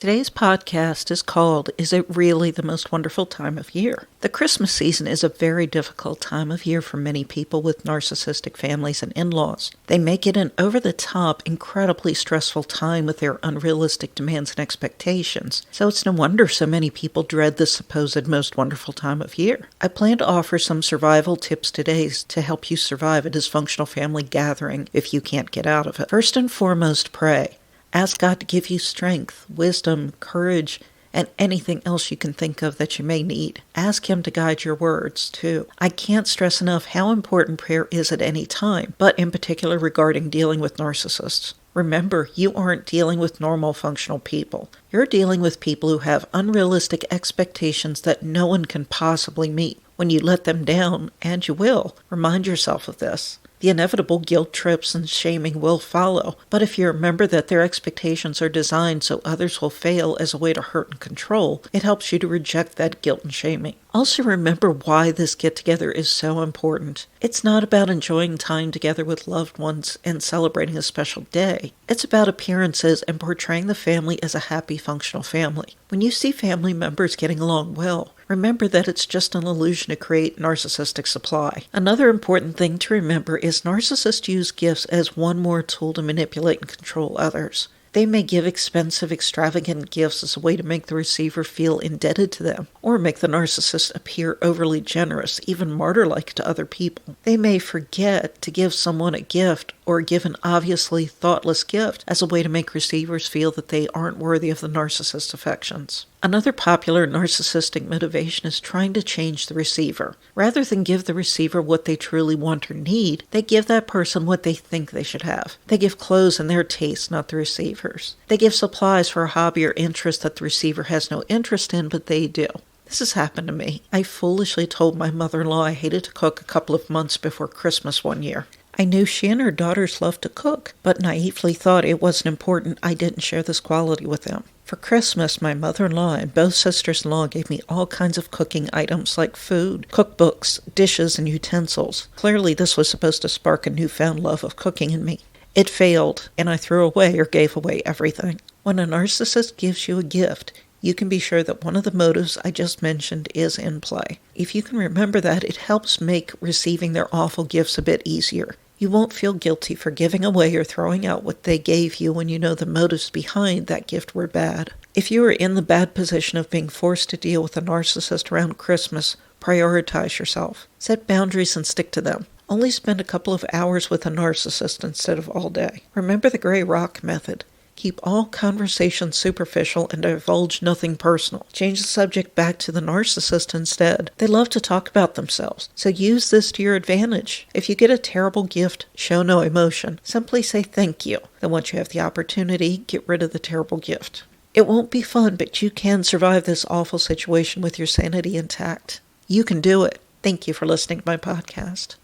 Today's podcast is called, Is It Really the Most Wonderful Time of Year? The Christmas season is a very difficult time of year for many people with narcissistic families and in-laws. They make it an over-the-top, incredibly stressful time with their unrealistic demands and expectations, so it's no wonder so many people dread this supposed most wonderful time of year. I plan to offer some survival tips today to help you survive a dysfunctional family gathering if you can't get out of it. First and foremost, pray. Ask God to give you strength, wisdom, courage, and anything else you can think of that you may need. Ask Him to guide your words, too. I can't stress enough how important prayer is at any time, but in particular regarding dealing with narcissists. Remember, you aren't dealing with normal, functional people. You're dealing with people who have unrealistic expectations that no one can possibly meet. When you let them down, and you will, remind yourself of this. The inevitable guilt trips and shaming will follow, but if you remember that their expectations are designed so others will fail as a way to hurt and control, it helps you to reject that guilt and shaming. Also remember why this get-together is so important. It's not about enjoying time together with loved ones and celebrating a special day. It's about appearances and portraying the family as a happy, functional family. When you see family members getting along well, remember that it's just an illusion to create narcissistic supply. Another important thing to remember is narcissists use gifts as one more tool to manipulate and control others. They may give expensive, extravagant gifts as a way to make the receiver feel indebted to them, or make the narcissist appear overly generous, even martyr-like to other people. They may forget to give someone a gift or give an obviously thoughtless gift as a way to make receivers feel that they aren't worthy of the narcissist's affections. Another popular narcissistic motivation is trying to change the receiver. Rather than give the receiver what they truly want or need, they give that person what they think they should have. They give clothes in their taste, not the receiver's. They give supplies for a hobby or interest that the receiver has no interest in, but they do. This has happened to me. I foolishly told my mother-in-law I hated to cook a couple of months before Christmas one year. I knew she and her daughters loved to cook, but naively thought it wasn't important I didn't share this quality with them. For Christmas, my mother-in-law and both sisters-in-law gave me all kinds of cooking items like food, cookbooks, dishes, and utensils. Clearly, this was supposed to spark a newfound love of cooking in me. It failed, and I threw away or gave away everything. When a narcissist gives you a gift, you can be sure that one of the motives I just mentioned is in play. If you can remember that, it helps make receiving their awful gifts a bit easier. You won't feel guilty for giving away or throwing out what they gave you when you know the motives behind that gift were bad. If you are in the bad position of being forced to deal with a narcissist around Christmas, prioritize yourself. Set boundaries and stick to them. Only spend a couple of hours with a narcissist instead of all day. Remember the gray rock method. Keep all conversations superficial and divulge nothing personal. Change the subject back to the narcissist instead. They love to talk about themselves, so use this to your advantage. If you get a terrible gift, show no emotion. Simply say thank you. Then once you have the opportunity, get rid of the terrible gift. It won't be fun, but you can survive this awful situation with your sanity intact. You can do it. Thank you for listening to my podcast.